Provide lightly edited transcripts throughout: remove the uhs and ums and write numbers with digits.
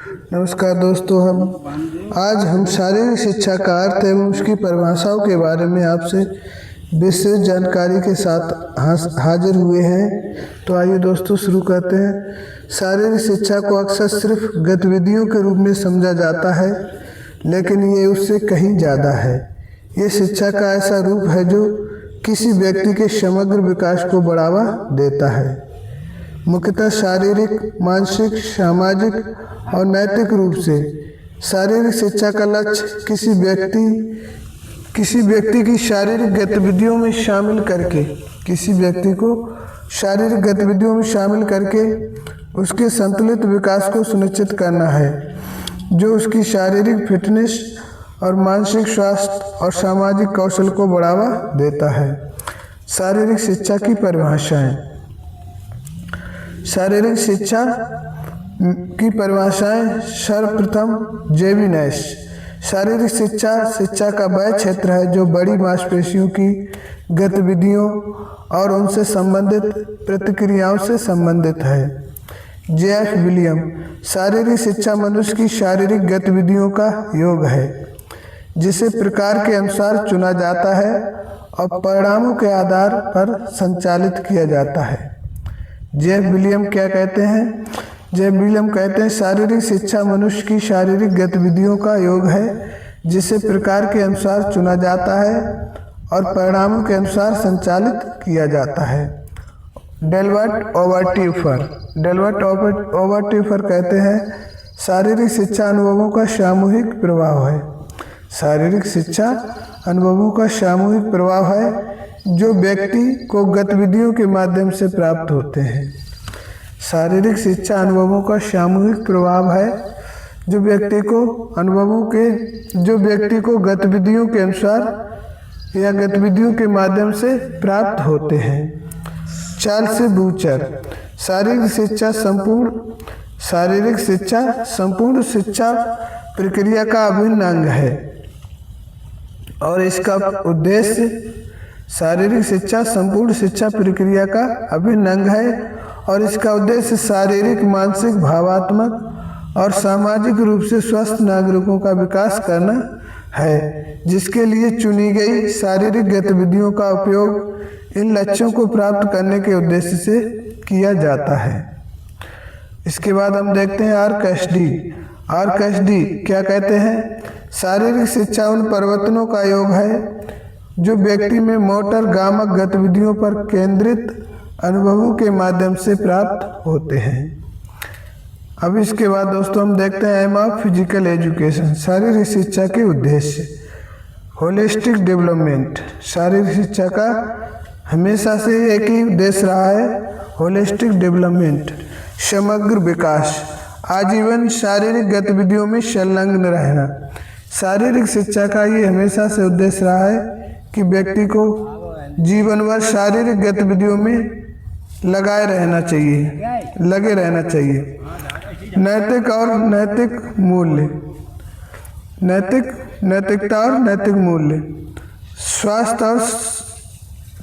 नमस्कार दोस्तों, आज हम शारीरिक शिक्षा का अर्थ एवं उसकी परिभाषाओं के बारे में आपसे विशेष जानकारी के साथ हाजिर हुए हैं। तो आइए दोस्तों शुरू करते हैं। शारीरिक शिक्षा को अक्सर सिर्फ गतिविधियों के रूप में समझा जाता है, लेकिन ये उससे कहीं ज़्यादा है। ये शिक्षा का ऐसा रूप है जो किसी व्यक्ति के समग्र विकास को बढ़ावा देता है। मुख्यतः शारीरिक, मानसिक, सामाजिक और नैतिक रूप से शारीरिक शिक्षा का लक्ष्य किसी व्यक्ति की शारीरिक गतिविधियों में शामिल करके उसके संतुलित विकास को सुनिश्चित करना है, जो उसकी शारीरिक फिटनेस और मानसिक स्वास्थ्य और सामाजिक कौशल को बढ़ावा देता है। शारीरिक शिक्षा की परिभाषाएं। शारीरिक शिक्षा की परिभाषाएं। सर्वप्रथम जेविनेस। शारीरिक शिक्षा का वह क्षेत्र है जो बड़ी मांसपेशियों की गतिविधियों और उनसे संबंधित प्रतिक्रियाओं से संबंधित है। JF William. शारीरिक शिक्षा मनुष्य की शारीरिक गतिविधियों का योग है, जिसे प्रकार के अनुसार चुना जाता है और परिणामों के आधार पर संचालित किया जाता है। जेएफ विलियम क्या कहते हैं? जेएफ विलियम कहते हैं, शारीरिक शिक्षा मनुष्य की शारीरिक गतिविधियों का योग है, जिसे प्रकार के अनुसार चुना जाता है और परिणामों के अनुसार संचालित किया जाता है। डेल्बर्ट ओबर्टीफर कहते हैं, शारीरिक शिक्षा अनुभवों का सामूहिक प्रभाव है। शारीरिक शिक्षा अनुभवों का सामूहिक प्रभाव है जो व्यक्ति को गतिविधियों के माध्यम से प्राप्त होते हैं। शारीरिक शिक्षा अनुभवों का सामूहिक प्रभाव है जो व्यक्ति को गतिविधियों के अनुसार या गतिविधियों के माध्यम से प्राप्त होते हैं। Charles butcher. शारीरिक शिक्षा संपूर्ण शिक्षा प्रक्रिया का अभिन्न अंग है और इसका उद्देश्य शारीरिक शिक्षा संपूर्ण शिक्षा प्रक्रिया का अभिन्न अंग है और इसका उद्देश्य शारीरिक, मानसिक, भावात्मक और सामाजिक रूप से स्वस्थ नागरिकों का विकास करना है, जिसके लिए चुनी गई शारीरिक गतिविधियों का उपयोग इन लक्ष्यों को प्राप्त करने के उद्देश्य से किया जाता है। इसके बाद हम देखते हैं आर्कएसडी क्या कहते हैं? शारीरिक शिक्षा उन परिवर्तनों का योग है जो व्यक्ति में मोटर गामक गतिविधियों पर केंद्रित अनुभवों के माध्यम से प्राप्त होते हैं। अब इसके बाद दोस्तों हम देखते हैं एम ऑफ फिजिकल एजुकेशन। शारीरिक शिक्षा के उद्देश्य। Holistic development. शारीरिक शिक्षा का हमेशा से एक ही उद्देश्य रहा है, होलिस्टिक डेवलपमेंट, समग्र विकास, आजीवन शारीरिक गतिविधियों में संलग्न रहना। शारीरिक शिक्षा का ये हमेशा से उद्देश्य रहा है कि व्यक्ति को जीवन भर शारीरिक गतिविधियों में लगे रहना चाहिए। नैतिकता और नैतिक मूल्य। स्वास्थ्य और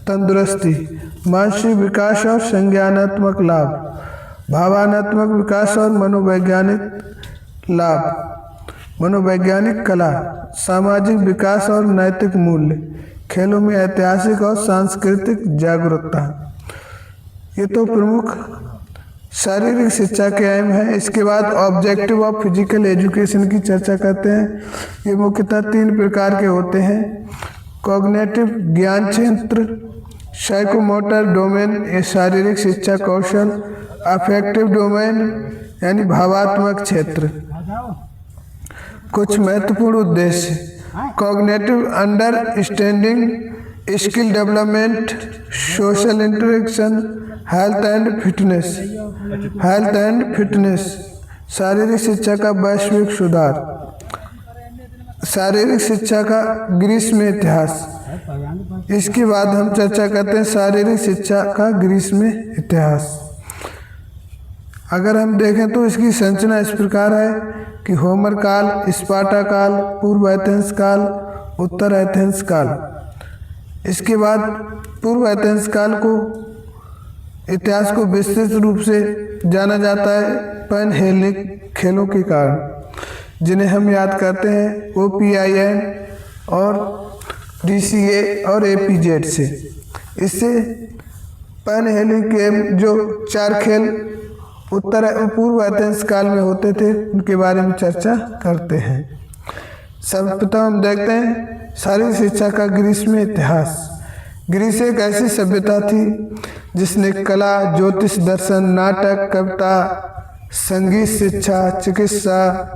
तंदुरुस्ती, मानसिक विकास और संज्ञानात्मक लाभ, भावनात्मक विकास और मनोवैज्ञानिक कला, सामाजिक विकास और नैतिक मूल्य, खेलों में ऐतिहासिक और सांस्कृतिक जागरूकता। ये तो प्रमुख शारीरिक शिक्षा के अहम हैं। इसके बाद ऑब्जेक्टिव ऑफ फिजिकल एजुकेशन की चर्चा करते हैं। ये मुख्यतः 3 प्रकार के होते हैं। कॉग्निटिव ज्ञान क्षेत्र, साइकोमोटर डोमेन ये शारीरिक शिक्षा कौशल, अफेक्टिव डोमेन यानी भावात्मक क्षेत्र। कुछ महत्वपूर्ण उद्देश्य। Cognitive understanding, skill development, social interaction, health and fitness. शारीरिक शिक्षा का वैश्विक सुधार। शारीरिक शिक्षा का ग्रीस में इतिहास। इसके बाद हम चर्चा करते हैं शारीरिक शिक्षा का ग्रीस में इतिहास। अगर हम देखें तो इसकी संरचना इस प्रकार है कि होमर काल, स्पार्टा काल, पूर्व एथेंस काल, उत्तर एथेंस काल। इसके बाद पूर्व एथेंस काल को इतिहास को विस्तृत रूप से जाना जाता है पैन हेलेनिक खेलों के कारण, जिन्हें हम याद करते हैं OPIN और DCA और APZ से। इससे पैन हेलेनिक गेम जो 4 खेल उत्तर पूर्व एथेंस काल में होते थे उनके बारे में चर्चा करते हैं। सर्वप्रथम हम देखते हैं शारीरिक शिक्षा का ग्रीस में इतिहास। ग्रीस एक ऐसी सभ्यता थी जिसने कला, ज्योतिष, दर्शन, नाटक, कविता, संगीत, शिक्षा, चिकित्सा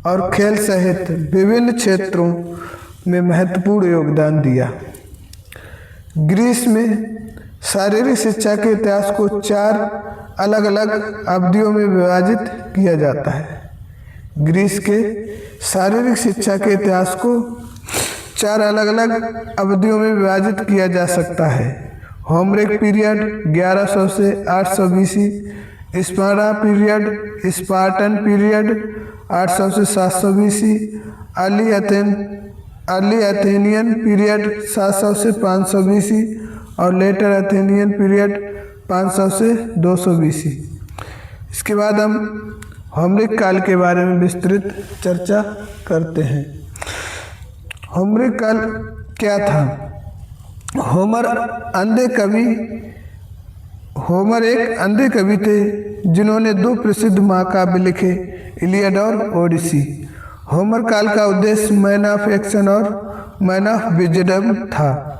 और खेल सहित विभिन्न क्षेत्रों में महत्वपूर्ण योगदान दिया। ग्रीस में शारीरिक शिक्षा के इतिहास को 4 अलग अलग अवधियों में विभाजित किया जाता है। ग्रीस के शारीरिक शिक्षा के इतिहास को 4 अलग अलग अवधियों में विभाजित किया जा सकता है। होमरिक पीरियड 1100 से 800 BC, Sparta period, Spartan period 800 से 700 BC, अर्ली एथेनियन पीरियड 700 से 500 BC और लेटर एथेनियन पीरियड 500 से 200 BC। इसके बाद हम होमरिक काल के बारे में विस्तृत चर्चा करते हैं। होमरिक काल क्या था? होमर एक अंधे कवि थे जिन्होंने 2 प्रसिद्ध महाकाव्य लिखे, इलियड और ओडिसी। होमर काल का उद्देश्य मैन ऑफ एक्शन और मैन ऑफ विजडम था।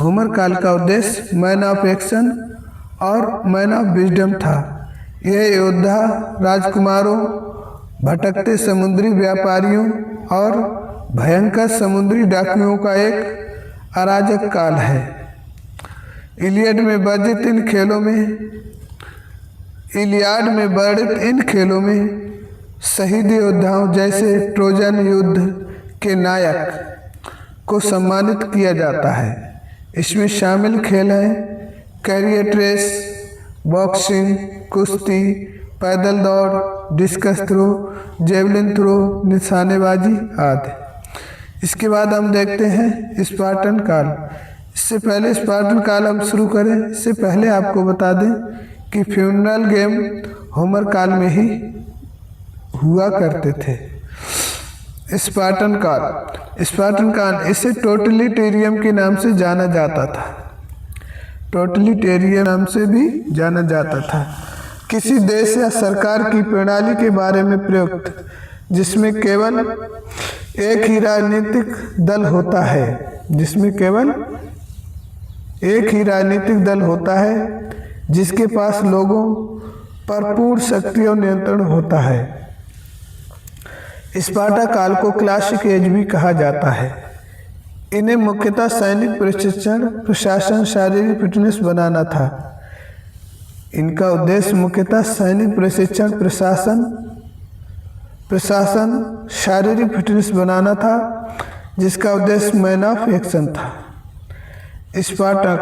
होमर काल का उद्देश्य मैन ऑफ एक्शन और मैन ऑफ विजडम था। यह योद्धा, राजकुमारों, भटकते समुद्री व्यापारियों और भयंकर समुद्री डाकुओं का एक अराजक काल है। इलियड में वर्णित इन खेलों में शहीद योद्धाओं जैसे ट्रोजन युद्ध के नायक को सम्मानित किया जाता है। इसमें शामिल खेल हैं कैरियर रेस, बॉक्सिंग, कुश्ती, पैदल दौड़, डिस्कस थ्रो, जेवलिन थ्रो, निशानेबाजी आदि। इसके बाद हम देखते हैं स्पार्टन काल। इससे पहले स्पार्टन काल हम शुरू करें, इससे पहले आपको बता दें कि फ्यूनरल गेम होमर काल में ही हुआ करते थे। स्पार्टन काल इसे टोटलिटेरियम के नाम से जाना जाता था। टोटलिटेरियम नाम से भी जाना जाता था। किसी देश या सरकार की प्रणाली के बारे में प्रयुक्त जिसमें केवल एक ही राजनीतिक दल होता है, जिसके पास लोगों पर पूर्ण शक्ति और नियंत्रण होता है। स्पार्टा काल को क्लासिक एज भी कहा जाता है। इन्हें मुख्यतः सैनिक प्रशिक्षण, प्रशासन, शारीरिक फिटनेस बनाना था। इनका उद्देश्य मुख्यतः सैनिक प्रशिक्षण, प्रशासन, शारीरिक फिटनेस बनाना था, जिसका उद्देश्य मैन ऑफ एक्शन था। स्पार्टा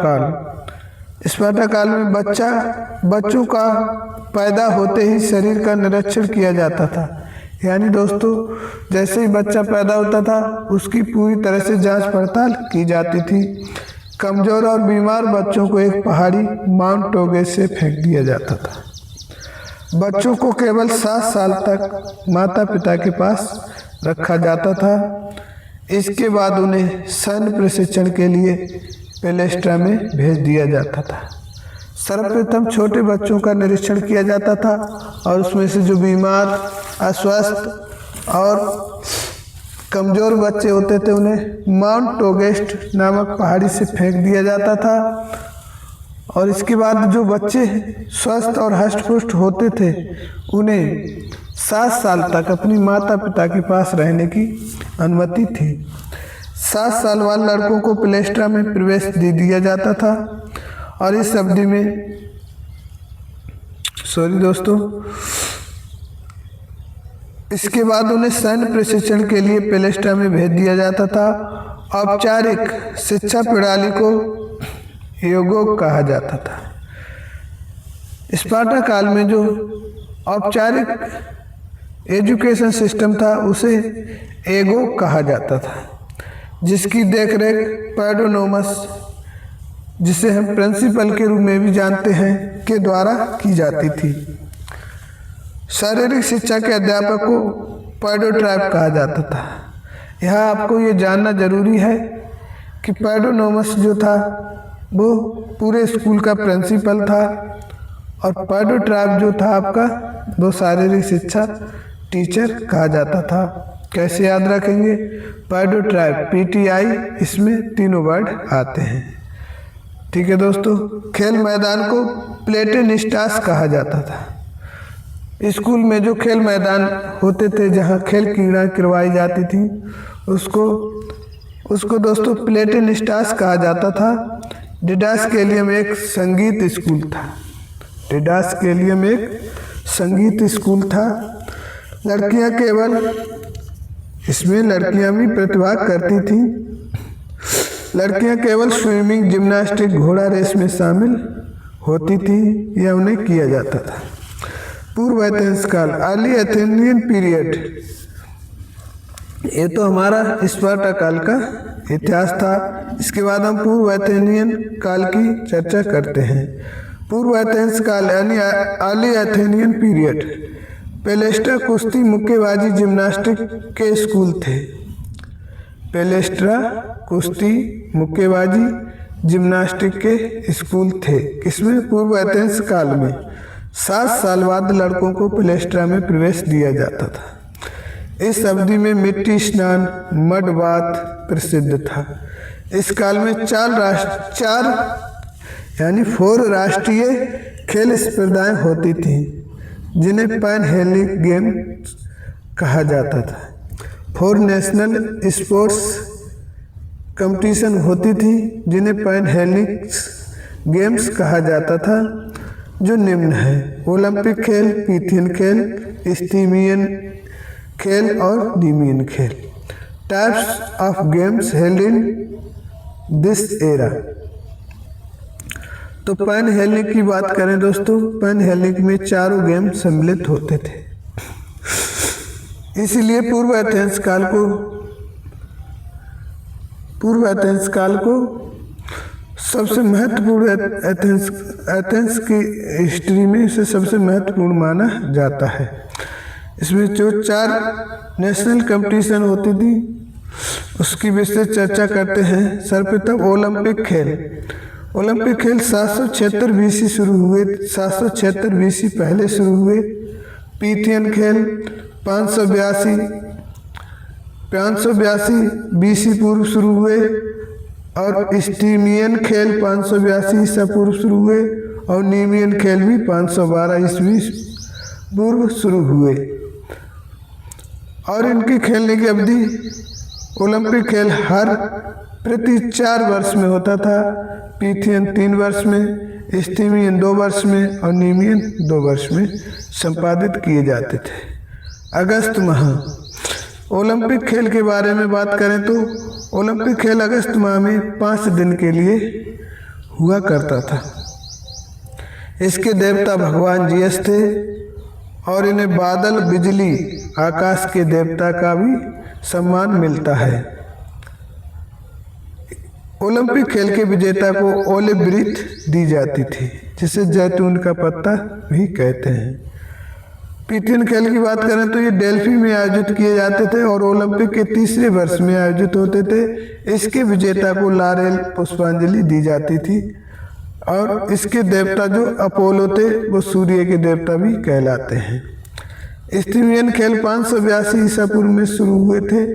काल में बच्चों का पैदा होते ही शरीर का निरीक्षण किया जाता था। यानी दोस्तों, जैसे ही बच्चा पैदा होता था उसकी पूरी तरह से जांच पड़ताल की जाती थी। कमजोर और बीमार बच्चों को एक पहाड़ी माउंट टोगेस से फेंक दिया जाता था। बच्चों को केवल 7 साल तक माता पिता के पास रखा जाता था। इसके बाद उन्हें सैन्य प्रशिक्षण के लिए पैलेस्ट्रा में भेज दिया जाता था। सर्वप्रथम छोटे बच्चों का निरीक्षण किया जाता था और उसमें से जो बीमार, अस्वस्थ और कमज़ोर बच्चे होते थे उन्हें माउंट टोगेस्ट नामक पहाड़ी से फेंक दिया जाता था। और इसके बाद जो बच्चे स्वस्थ और हष्ट-पुष्ट होते थे उन्हें 7 साल तक अपनी माता पिता के पास रहने की अनुमति थी। 7 साल वाले लड़कों को पैलेस्ट्रा में प्रवेश दे दिया जाता था और इस अवधि में इसके बाद उन्हें सैन्य प्रशिक्षण के लिए पैलेस्ट्रा में भेज दिया जाता था। औपचारिक शिक्षा प्रणाली को योगोग कहा जाता था। स्पार्टा काल में जो औपचारिक एजुकेशन सिस्टम था उसे एगोग कहा जाता था, जिसकी देखरेख पैडोनोमस जिसे हम प्रिंसिपल के रूप में भी जानते हैं, के द्वारा की जाती थी। शारीरिक शिक्षा के अध्यापक को पैडोट्राइब कहा जाता था। यहाँ आपको ये जानना जरूरी है कि पैडोनोमस जो था वो पूरे स्कूल का प्रिंसिपल था और पैडोट्राइब जो था आपका वो शारीरिक शिक्षा टीचर कहा जाता था। कैसे याद रखेंगे? पैडोट्राइब PTI, इसमें तीनों वर्ड आते हैं। ठीक है दोस्तों। खेल मैदान को प्लेटेनिस्टास कहा जाता था। स्कूल में जो खेल मैदान होते थे जहाँ खेल क्रीड़ा करवाई जाती थी उसको दोस्तों प्लेटेनिस्टास कहा जाता था। डिडास्केलियम एक संगीत स्कूल था। डिडास्केलियम एक संगीत स्कूल था। लड़कियां केवल इसमें लड़कियां भी प्रतिभा करती थीं। लड़कियां केवल स्विमिंग, जिम्नास्टिक, घोड़ा रेस में शामिल होती थी या उन्हें किया जाता था। पूर्व एथेंस काल, अर्ली एथेनियन पीरियड, ये तो हमारा स्पार्टा काल का इतिहास था। इसके बाद हम पूर्व एथेनियन काल की चर्चा करते हैं। पूर्व एथेंस काल यानी अर्ली एथेनियन पीरियड, पेलेस्ट्रा कुश्ती, मुक्केबाजी, जिम्नास्टिक के स्कूल थे। पेलेस्ट्रा कुश्ती, मुक्केबाजी, जिम्नास्टिक के स्कूल थे। किसमें? पूर्व एथेंस काल में। 7 साल बाद लड़कों को पेलेस्ट्रा में प्रवेश दिया जाता था। इस अवधि में मिट्टी स्नान, मड बाथ प्रसिद्ध था। इस काल में 4 यानी 4 राष्ट्रीय खेल स्पर्धाएं होती थीं जिन्हें पैन हेलिक गेम कहा जाता था। 4 नेशनल स्पोर्ट्स कंपटीशन होती थी जिन्हें पैन हेलिक गेम्स कहा जाता था, जो निम्न है: ओलंपिक खेल, पीथियन खेल, स्टीमियन खेल और नीमियन खेल। Types of games held in this era. तो पैन हेलिक की बात करें दोस्तों, पैन हेलिक में 4 गेम सम्मिलित होते थे। इसीलिए पूर्व एथेंस काल को सबसे महत्वपूर्ण एथेंस की हिस्ट्री में इसे सबसे महत्वपूर्ण माना जाता है। इसमें जो 4 नेशनल कंपटीशन होती थी उसकी विशेष चर्चा करते हैं। सर्वप्रथम ओलंपिक खेल। ओलंपिक खेल 776 BC शुरू हुए। 776 BC पहले शुरू हुए। पीथियन खेल 582 BC पूर्व शुरू हुए और स्टीमियन खेल 582 ईसा पूर्व शुरू हुए और नीमियन खेल भी 512 ईस्वी पूर्व शुरू हुए। और इनके खेलने की अवधि ओलंपिक खेल हर प्रति 4 वर्ष में होता था। पीथियन 3 वर्ष में, स्टीमियन 2 वर्ष में और नीमियन 2 वर्ष में संपादित किए जाते थे। अगस्त माह, ओलंपिक खेल के बारे में बात करें तो ओलंपिक खेल अगस्त माह में 5 दिन के लिए हुआ करता था। इसके देवता भगवान जियस थे और इन्हें बादल, बिजली, आकाश के देवता का भी सम्मान मिलता है। ओलंपिक खेल के विजेता को ओलिव वृत्त दी जाती थी, जिसे जैतून का पत्ता भी कहते हैं। पीथियन खेल की बात करें तो ये डेल्फी में आयोजित किए जाते थे और ओलंपिक के 3रे वर्ष में आयोजित होते थे। इसके विजेता को लारेल पुष्पांजलि दी जाती थी और इसके देवता जो अपोलो थे वो सूर्य के देवता भी कहलाते हैं। स्टीमियन खेल 582 ईसा पूर्व में शुरू हुए थे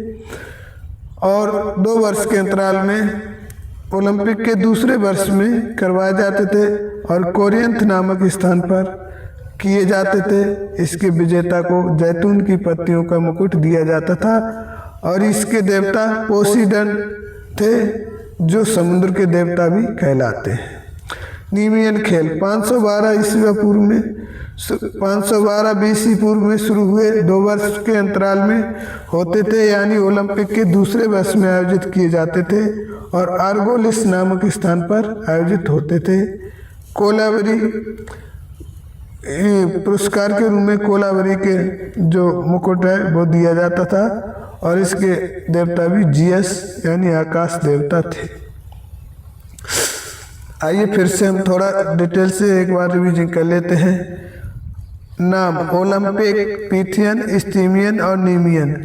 और 2 वर्ष के अंतराल में ओलंपिक के 2रे वर्ष में करवाए जाते थे और कोरियंथ नामक स्थान पर किए जाते थे। इसके विजेता को जैतून की पत्तियों का मुकुट दिया जाता था और इसके देवता पोसीडन थे, जो समुद्र के देवता भी कहलाते हैं। नीमियन खेल 512 BC पूर्व में शुरू हुए, 2 वर्ष के अंतराल में होते थे, यानी ओलंपिक के 2रे वर्ष में आयोजित किए जाते थे और आर्गोलिस नामक स्थान पर आयोजित होते थे। कोलाबरी पुरस्कार के रूप में कोलाबरी के जो मुकुट है वो दिया जाता था और इसके देवता भी जियस यानी आकाश देवता थे। आइए फिर से हम थोड़ा डिटेल से एक बार रिवीजन कर लेते हैं। नाम ओलंपिक, पीथियन, स्टीमियन और नीमियन।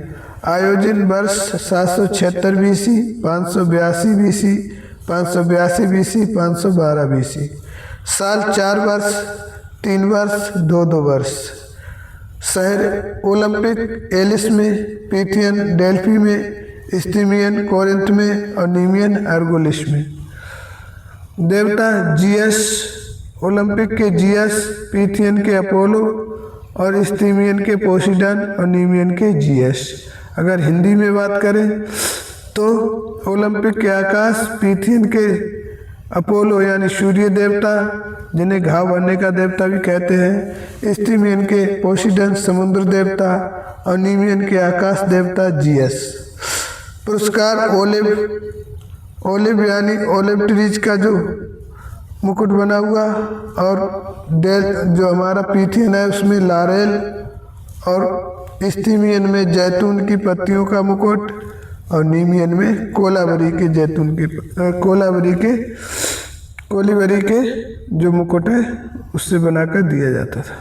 आयोजन वर्ष 776 बीसी, 582 बीसी, 582 बीसी, 512 बीसी। साल 4 वर्ष, 3 वर्ष, 2-2 वर्ष। शहर ओलंपिक एलिस में, पीथियन डेल्फी में, स्टीमियन कोरिंथ में और नीमियन अर्गोलिस में। देवता जियस, ओलंपिक के जियस, पीथियन के अपोलो और स्टीमियन के पोसिडन और नीमियन के जियस। अगर हिंदी में बात करें तो ओलंपिक के आकाश, पीथियन के अपोलो यानी सूर्य देवता जिन्हें घाव भरने का देवता भी कहते हैं, स्टीमियन के पोसिडन समुद्र देवता और नीमियन के आकाश देवता जियस। पुरस्कार ओलिव यानी ओलिव ट्रीज का जो मुकुट बना हुआ, और जो हमारा पीथियन है उसमें लारेल, और स्टीमियन में जैतून की पत्तियों का मुकुट, और नीमियन में कोलाबरी के जैतून के कोलीबरी के जो मुकुट है उससे बनाकर दिया जाता था।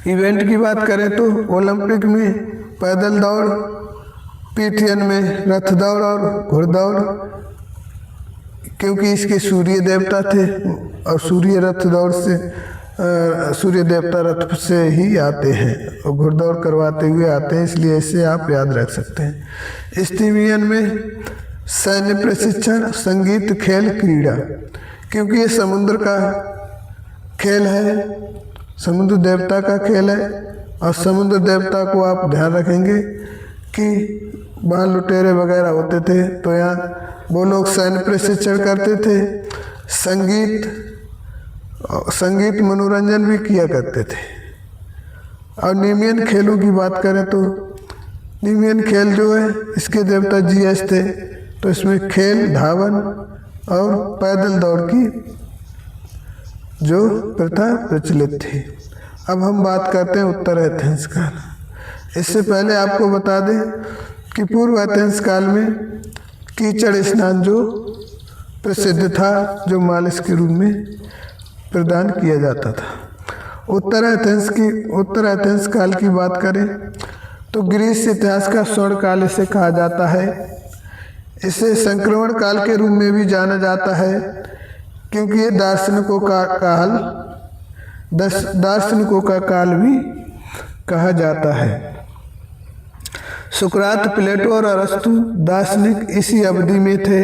इवेंट की बात करें तो ओलंपिक में पैदल दौड़, पीथियन में रथ दौड़ और घुड़दौड़, क्योंकि इसके सूर्य देवता थे और सूर्य रथ दौड़ से सूर्य देवता रथ से ही आते हैं और घुड़दौड़ करवाते हुए आते हैं, इसलिए इसे आप याद रख सकते हैं। स्टीमियन में सैन्य प्रशिक्षण, संगीत, खेल, क्रीड़ा, क्योंकि ये समुद्र का खेल है, समुद्र देवता का खेल है, और समुद्र देवता को आप ध्यान रखेंगे कि वहाँ लुटेरे वगैरह होते थे तो यहाँ वो लोग सैन्य प्रशिक्षण करते थे। संगीत मनोरंजन भी किया करते थे। और नीमियन खेलों की बात करें तो नीमियन खेल जो है इसके देवता जियस थे, तो इसमें खेल, धावन और पैदल दौड़ की जो प्रथा प्रचलित थी। अब हम बात करते हैं उत्तर एथेंस काल। इससे पहले आपको बता दें कि पूर्व एथेंस काल में कीचड़ स्नान जो प्रसिद्ध था, जो मालिश के रूप में प्रदान किया जाता था। उत्तर एथेंस काल की बात करें तो ग्रीस इतिहास का स्वर्ण काल इसे कहा जाता है। इसे संक्रमण काल के रूप में भी जाना जाता है, क्योंकि ये दार्शनिकों का काल भी कहा जाता है। सुकरात, प्लेटो और अरस्तु दार्शनिक इसी अवधि में थे।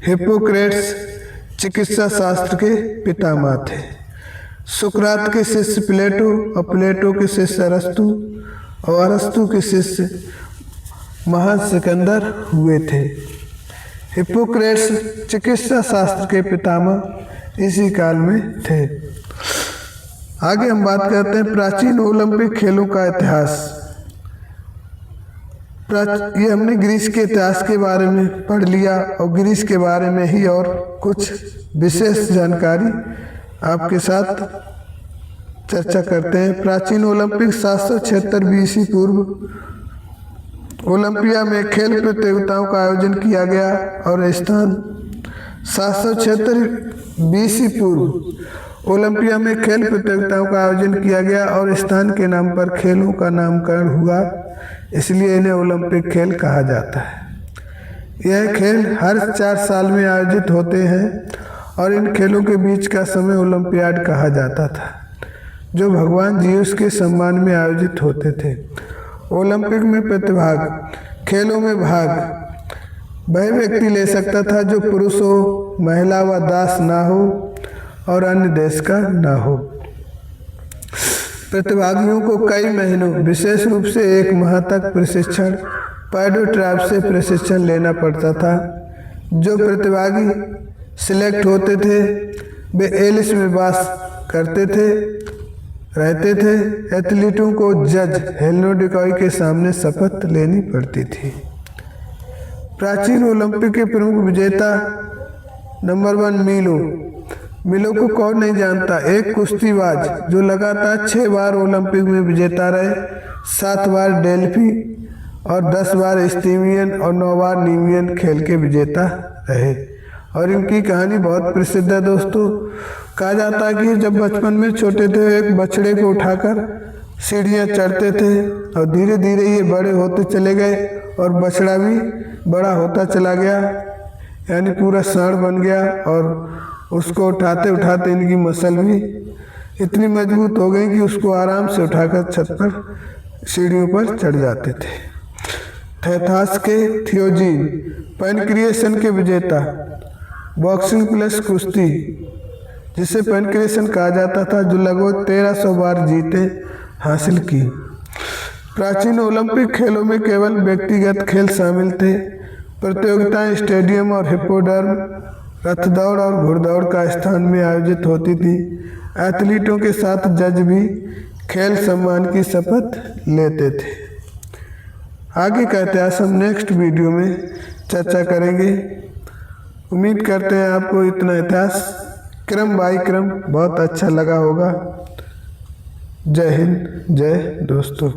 हिप्पोक्रेट्स चिकित्सा शास्त्र के पितामह थे। सुकरात के शिष्य प्लेटो और प्लेटो के शिष्य अरस्तु और अरस्तु के शिष्य महान सिकंदर हुए थे। हिप्पोक्रेट्स चिकित्सा शास्त्र के पितामह इसी काल में थे। आगे हम बात करते हैं प्राचीन ओलंपिक खेलों का इतिहास। ये हमने ग्रीस के इतिहास के बारे में पढ़ लिया और ग्रीस के बारे में ही और कुछ विशेष जानकारी आपके साथ चर्चा करते हैं। प्राचीन ओलंपिक 776 बीसी पूर्व ओलंपिया में खेल प्रतियोगिताओं का आयोजन किया गया और स्थान 776 बीसी पूर्व ओलंपिया में खेल प्रतियोगिताओं का आयोजन किया गया और स्थान के नाम पर खेलों का नामकरण हुआ, इसलिए इन्हें ओलंपिक खेल कहा जाता है। यह खेल हर 4 साल में आयोजित होते हैं और इन खेलों के बीच का समय ओलंपियाड कहा जाता था, जो भगवान जिउस के सम्मान में आयोजित होते थे। ओलंपिक में प्रतिभाग खेलों में भाग वह व्यक्ति ले सकता था जो पुरुष हो, महिला व दास ना हो और अन्य देश का ना हो। प्रतिभागियों को कई महीनों, विशेष रूप से 1 माह तक प्रशिक्षण पैडो ट्राइब से प्रशिक्षण लेना पड़ता था। जो प्रतिभागी सिलेक्ट होते थे वे एलिस में वास रहते थे। एथलीटों को जज हेल्नोडिकॉय के सामने शपथ लेनी पड़ती थी। प्राचीन ओलंपिक के प्रमुख विजेता नंबर 1 मिलो को कौन नहीं जानता। एक कुश्तीबाज जो लगातार 6 बार ओलंपिक में विजेता रहे, 7 बार डेल्फी और 10 बार स्टीमियन और 9 बार नीमियन खेल के विजेता रहे। और इनकी कहानी बहुत प्रसिद्ध है दोस्तों। कहा जाता है कि जब बचपन में छोटे थे एक बछड़े को उठाकर सीढ़ियाँ चढ़ते थे और धीरे धीरे ये बड़े होते चले गए और बछड़ा भी बड़ा होता चला गया, यानी पूरा सांड बन गया। और उसको उठाते उठाते इनकी मसल भी इतनी मजबूत हो गई कि उसको आराम से उठाकर छत पर सीढ़ियों पर चढ़ जाते थे। थेथास के थियोजीन पैनक्रिएशन के विजेता, बॉक्सिंग प्लस कुश्ती जिसे पैनक्रिएशन कहा जाता था, जो लगभग 1300 बार जीते हासिल की। प्राचीन ओलंपिक खेलों में केवल व्यक्तिगत खेल शामिल थे। प्रतियोगिताएं स्टेडियम और हिप्पोड्रम, रथ दौड़ और घुड़दौड़ का स्थान में आयोजित होती थी। एथलीटों के साथ जज भी खेल सम्मान की शपथ लेते थे। आगे का इतिहास हम नेक्स्ट वीडियो में चर्चा करेंगे। उम्मीद करते हैं आपको इतना इतिहास क्रम बाई क्रम बहुत अच्छा लगा होगा। जय हिंद, जय दोस्तों।